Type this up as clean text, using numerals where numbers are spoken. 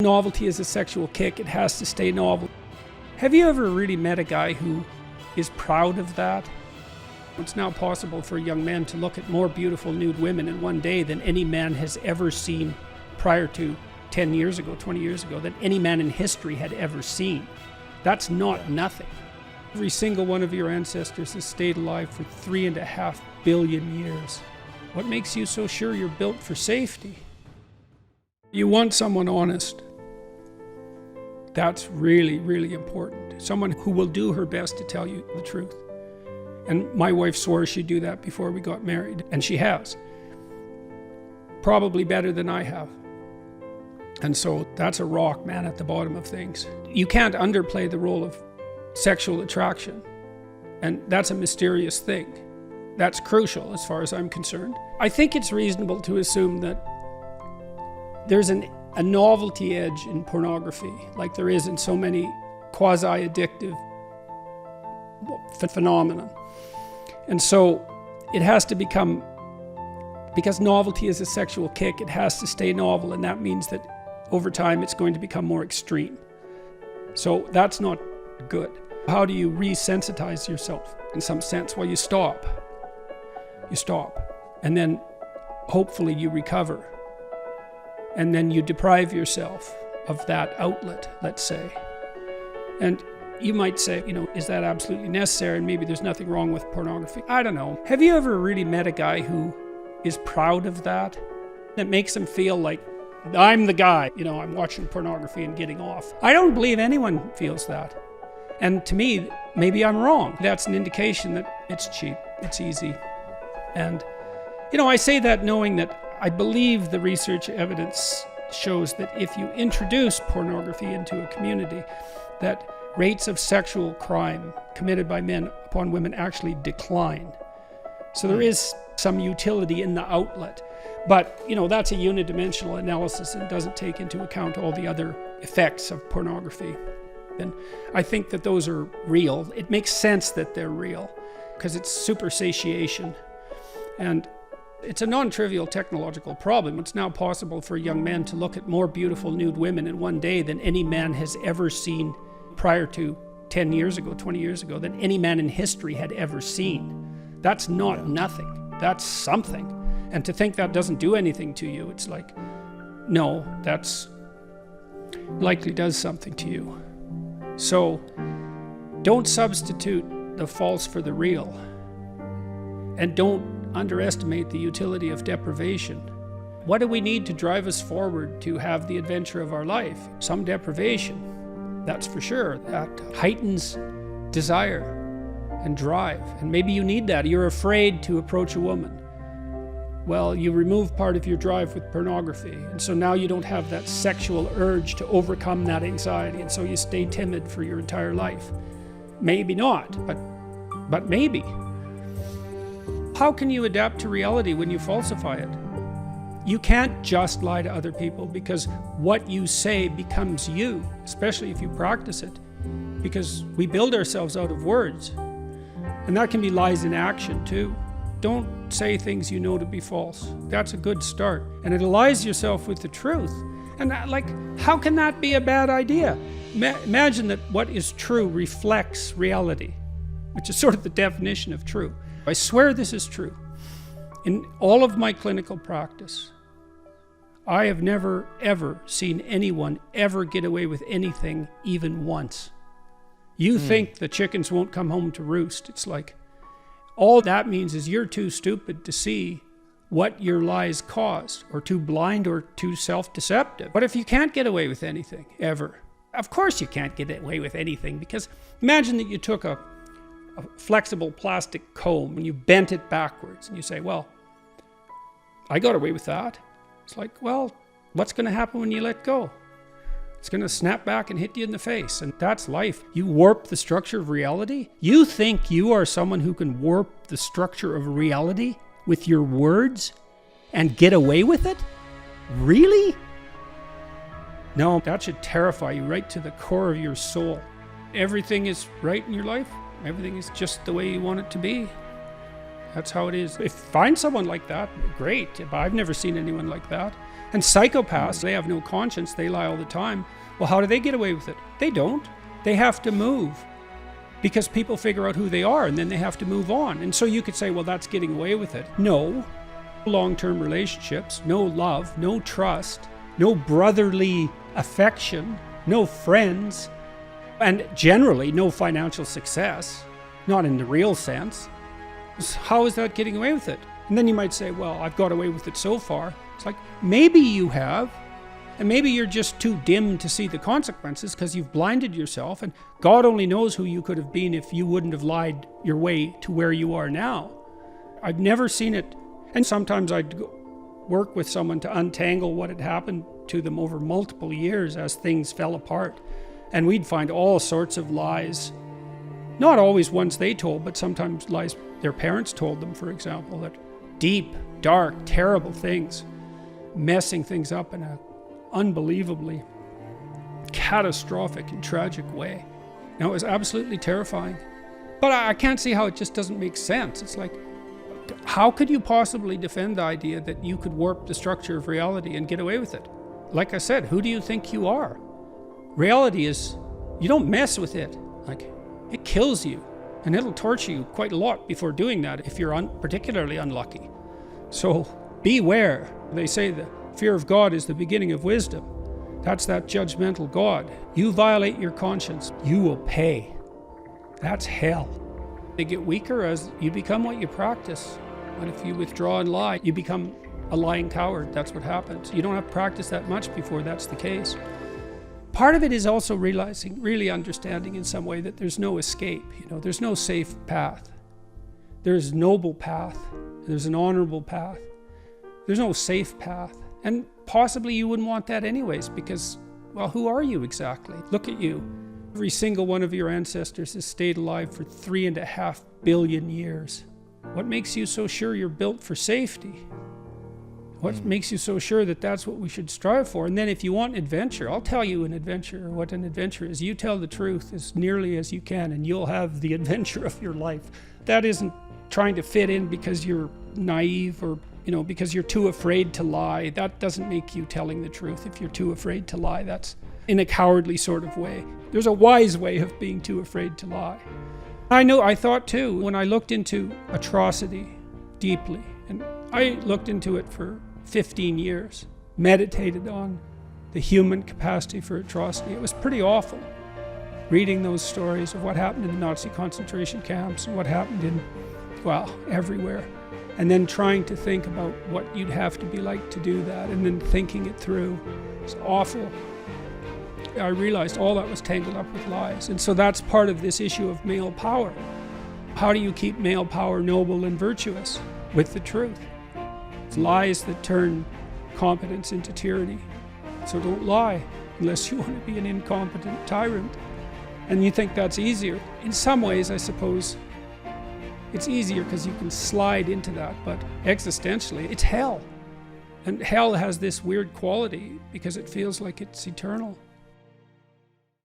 Novelty is a sexual kick. It has to stay novel. Have you ever really met a guy who is proud of that? It's now possible for a young man to look at more beautiful nude women in one day than any man has ever seen prior to 10 years ago, 20 years ago, than any man in history had ever seen. That's not nothing. Every single one of your ancestors has stayed alive for 3.5 billion years. What makes you so sure you're built for safety? You want someone honest. That's really, really important. Someone who will do her best to tell you the truth. And my wife swore she'd do that before we got married, and she has. Probably better than I have. And so that's a rock, man, at the bottom of things. You can't underplay the role of sexual attraction. And that's a mysterious thing. That's crucial as far as I'm concerned. I think it's reasonable to assume that there's a novelty edge in pornography, like there is in so many quasi-addictive phenomena. And so it has to become, because novelty is a sexual kick, it has to stay novel, and that means that over time it's going to become more extreme. So that's not good. How do you resensitize yourself in some sense? Well, you stop. You stop. And then hopefully you recover. And then you deprive yourself of that outlet, let's say. And you might say, is that absolutely necessary? And maybe there's nothing wrong with pornography. I don't know. Have you ever really met a guy who is proud of that? That makes him feel like, I'm the guy, I'm watching pornography and getting off. I don't believe anyone feels that. And to me, maybe I'm wrong. That's an indication that it's cheap, it's easy. And, I say that knowing that I believe the research evidence shows that if you introduce pornography into a community, that rates of sexual crime committed by men upon women actually decline. So there is some utility in the outlet. But, that's a unidimensional analysis and doesn't take into account all the other effects of pornography. And I think that those are real. It makes sense that they're real because it's super satiation. And it's a non-trivial technological problem. It's now possible for a young man to look at more beautiful nude women in one day than any man has ever seen prior to 10 years ago, 20 years ago, than any man in history had ever seen. That's not nothing. That's something. And to think that doesn't do anything to you, it's like, no, that's likely does something to you. So don't substitute the false for the real. And don't underestimate the utility of deprivation. What do we need to drive us forward to have the adventure of our life? Some deprivation, that's for sure. That heightens desire and drive. And maybe you need that. You're afraid to approach a woman. Well, you remove part of your drive with pornography. And so now you don't have that sexual urge to overcome that anxiety. And so you stay timid for your entire life. Maybe not, but maybe. How can you adapt to reality when you falsify it? You can't just lie to other people because what you say becomes you, especially if you practice it, because we build ourselves out of words. And that can be lies in action too. Don't say things you know to be false. That's a good start. And it allies yourself with the truth. And how can that be a bad idea? Imagine that what is true reflects reality, which is sort of the definition of true. I swear this is true. In all of my clinical practice, I have never, ever seen anyone ever get away with anything even once. You think the chickens won't come home to roost. It's like, all that means is you're too stupid to see what your lies caused, or too blind or too self-deceptive. But if you can't get away with anything, ever, of course you can't get away with anything, because imagine that you took a flexible plastic comb and you bent it backwards and you say, well, I got away with that. It's like, well, what's going to happen when you let go? It's going to snap back and hit you in the face, and that's life. You warp the structure of reality? You think you are someone who can warp the structure of reality with your words and get away with it? Really? No, that should terrify you right to the core of your soul. Everything is right in your life. Everything is just the way you want it to be. That's how it is. If you find someone like that, great. But I've never seen anyone like that. And psychopaths, they have no conscience, they lie all the time. Well, how do they get away with it? They don't. They have to move because people figure out who they are and then they have to move on. And so you could say, well, that's getting away with it. No. Long-term relationships, no love, no trust, no brotherly affection, no friends, and generally no financial success, not in the real sense. How is that getting away with it? And then you might say, well, I've got away with it so far. It's like, maybe you have, and maybe you're just too dim to see the consequences because you've blinded yourself, and God only knows who you could have been if you wouldn't have lied your way to where you are now. I've never seen it. And sometimes I'd work with someone to untangle what had happened to them over multiple years as things fell apart. And we'd find all sorts of lies. Not always ones they told, but sometimes lies their parents told them, for example, that deep, dark, terrible things, messing things up in an unbelievably catastrophic and tragic way. Now, it was absolutely terrifying. But I can't see how it just doesn't make sense. It's like, how could you possibly defend the idea that you could warp the structure of reality and get away with it? Like I said, who do you think you are? Reality is, you don't mess with it. Like, it kills you. And it'll torture you quite a lot before doing that if you're particularly unlucky. So beware. They say the fear of God is the beginning of wisdom. That's that judgmental God. You violate your conscience, you will pay. That's hell. They get weaker as you become what you practice. And if you withdraw and lie, you become a lying coward. That's what happens. You don't have to practice that much before that's the case. Part of it is also realizing, really understanding in some way that there's no escape. There's no safe path. There's a noble path. There's an honorable path. There's no safe path. And possibly you wouldn't want that anyways because, well, who are you exactly? Look at you. Every single one of your ancestors has stayed alive for 3.5 billion years. What makes you so sure you're built for safety? What makes you so sure that that's what we should strive for? And then if you want adventure, I'll tell you what an adventure is. You tell the truth as nearly as you can and you'll have the adventure of your life. That isn't trying to fit in because you're naive or because you're too afraid to lie. That doesn't make you telling the truth if you're too afraid to lie. That's in a cowardly sort of way. There's a wise way of being too afraid to lie. I thought too, when I looked into atrocity deeply, and I looked into it for 15 years, meditated on the human capacity for atrocity. It was pretty awful, reading those stories of what happened in the Nazi concentration camps and what happened everywhere. And then trying to think about what you'd have to be like to do that, and then thinking it through. It's awful. I realized all that was tangled up with lies. And so that's part of this issue of male power. How do you keep male power noble and virtuous? With the truth. It's lies that turn competence into tyranny. So don't lie unless you want to be an incompetent tyrant. And you think that's easier. In some ways, I suppose, it's easier because you can slide into that, but existentially, it's hell. And hell has this weird quality because it feels like it's eternal.